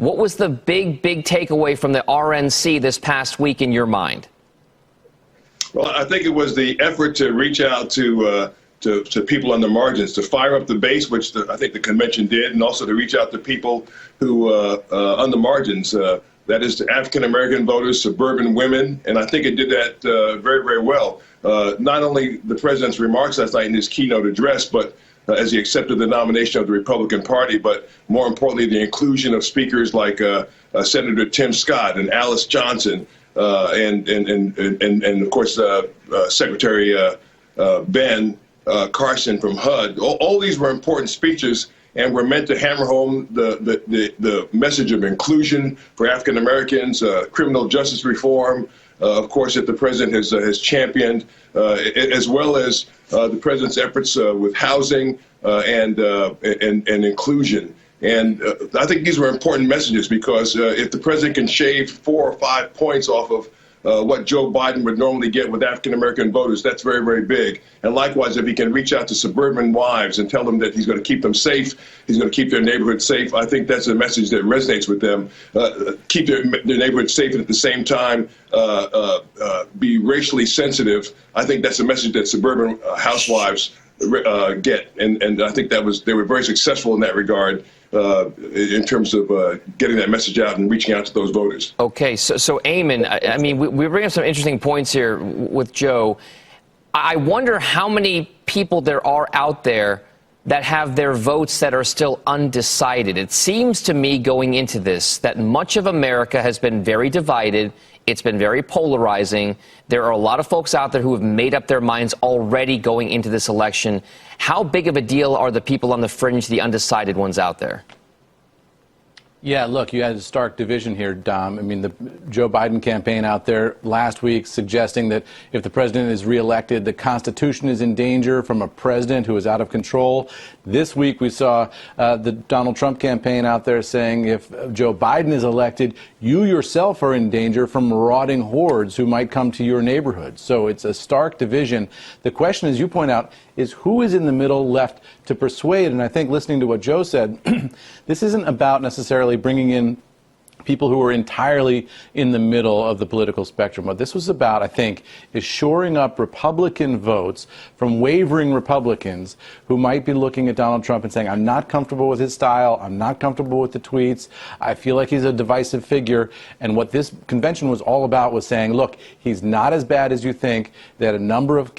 What was the big takeaway from the RNC this past week in your mind? Well, I think it was the effort to reach out to people on the margins, to fire up the base, which I think the convention did, and also to reach out to people who on the margins. That is to African-American voters, suburban women, and I think it did that very, very well. Not only the president's remarks last night in his keynote address, but as he accepted the nomination of the Republican Party, but more importantly, the inclusion of speakers like Senator Tim Scott and Alice Johnson, and of course Secretary Ben Carson from HUD. All these were important speeches and were meant to hammer home the message of inclusion for African Americans, criminal justice reform, of course, that the president has championed, as well as the president's efforts with housing and inclusion. And I think these were important messages because if the president can shave 4 or 5 points off of what Joe Biden would normally get with African-American voters, that's very, very big. And likewise, if he can reach out to suburban wives and tell them that he's going to keep them safe, he's going to keep their neighborhood safe, I think that's a message that resonates with them. Keep their neighborhood safe and at the same time be racially sensitive. I think that's a message that suburban housewives get. And I think they were very successful in that regard. In terms of getting that message out and reaching out to those voters. Okay, so Eamon, I mean, we bring up some interesting points here with Joe. I wonder how many people there are out there that have their votes that are still undecided. It seems to me going into this that much of America has been very divided. It's been very polarizing. There are a lot of folks out there who have made up their minds already going into this election. How big of a deal are the people on the fringe, the undecided ones out there? Yeah, look, you had a stark division here, Dom. I mean, the Joe Biden campaign out there last week suggesting that if the president is reelected, the Constitution is in danger from a president who is out of control. This week we saw the Donald Trump campaign out there saying if Joe Biden is elected, you yourself are in danger from marauding hordes who might come to your neighborhood. So it's a stark division. The question, as you point out, is who is in the middle left to persuade? And I think listening to what Joe said, this isn't about necessarily bringing in people who are entirely in the middle of the political spectrum. What this was about, I think, is shoring up Republican votes from wavering Republicans who might be looking at Donald Trump and saying, I'm not comfortable with his style, I'm not comfortable with the tweets, I feel like he's a divisive figure. And what this convention was all about was saying, look, he's not as bad as you think. They had a number of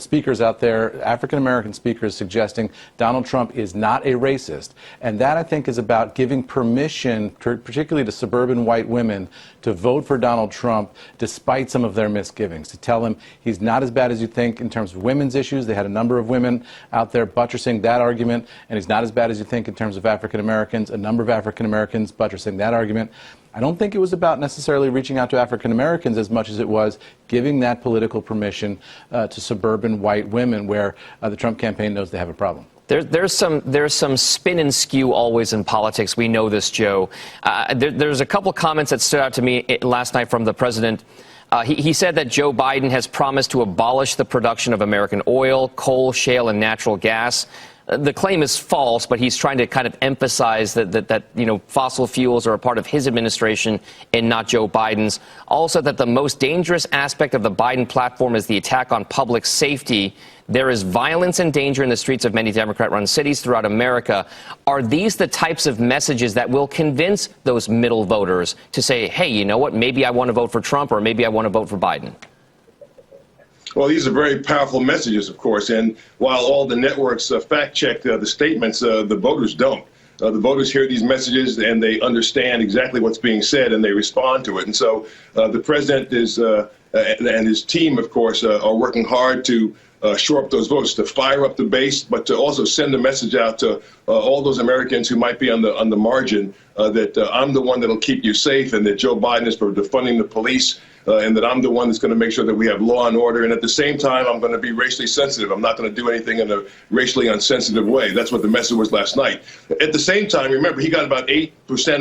speakers out there, African-American speakers, suggesting Donald Trump is not a racist. And that, I think, is about giving permission, particularly to suburban white women, to vote for Donald Trump despite some of their misgivings, to tell him he's not as bad as you think in terms of women's issues. They had a number of women out there buttressing that argument, and he's not as bad as you think in terms of African Americans, a number of African Americans buttressing that argument. I don't think it was about necessarily reaching out to African Americans as much as it was giving that political permission to suburban white women, where the Trump campaign knows they have a problem. There's some spin and skew always in politics. We know this, Joe. There's a couple comments that stood out to me last night from the president. He said that Joe Biden has promised to abolish the production of American oil, coal, shale, and natural gas. The claim is false, but he's trying to kind of emphasize that fossil fuels are a part of his administration and not Joe Biden's. Also, that the most dangerous aspect of the Biden platform is the attack on public safety. There is violence and danger in the streets of many Democrat-run cities throughout America. Are these the types of messages that will convince those middle voters to say, hey, you know what, maybe I want to vote for Trump or maybe I want to vote for Biden? Well, these are very powerful messages, of course, and while all the networks fact-check the statements, the voters don't. The voters hear these messages and they understand exactly what's being said and they respond to it. And so the president is and his team, of course, are working hard to shore up those votes, to fire up the base, but to also send a message out to all those Americans who might be on the margin that I'm the one that'll keep you safe, and that Joe Biden is for defunding the police, and that I'm the one that's going to make sure that we have law and order. And at the same time, I'm going to be racially sensitive. I'm not going to do anything in a racially unsensitive way. That's what the message was last night. At the same time, remember, he got about 8%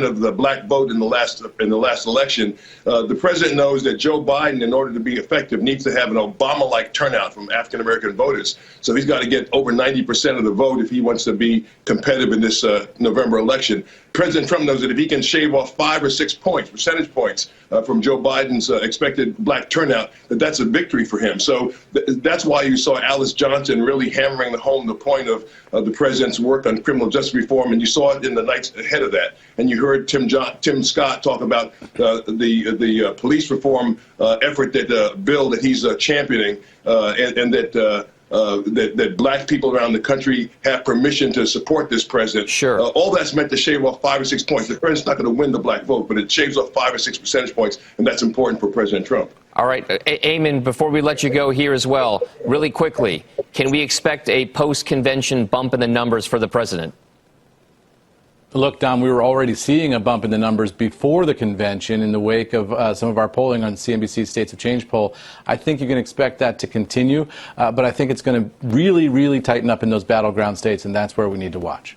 of the black vote in the last election. The president knows that Joe Biden, in order to be effective, needs to have an Obama-like turnout from African-American voters. So he's got to get over 90% of the vote if he wants to be competitive in this November election. President Trump knows that if he can shave off 5 or 6 points, percentage points, from Joe Biden's expected black turnout, that's a victory for him. So that's why you saw Alice Johnson really hammering home the point of the president's work on criminal justice reform, and you saw it in the nights ahead of that. And you heard Tim Scott talk about the police reform effort, that bill that he's championing, and that black people around the country have permission to support this president. Sure. All that's meant to shave off 5 or 6 points. The president's not going to win the black vote, but it shaves off 5 or 6 percentage points, and that's important for President Trump. All right. Eamon, before we let you go here as well, really quickly, can we expect a post-convention bump in the numbers for the president? Look, Dom, we were already seeing a bump in the numbers before the convention in the wake of some of our polling on CNBC's States of Change poll. I think you can expect that to continue, but I think it's going to really, really tighten up in those battleground states, and that's where we need to watch.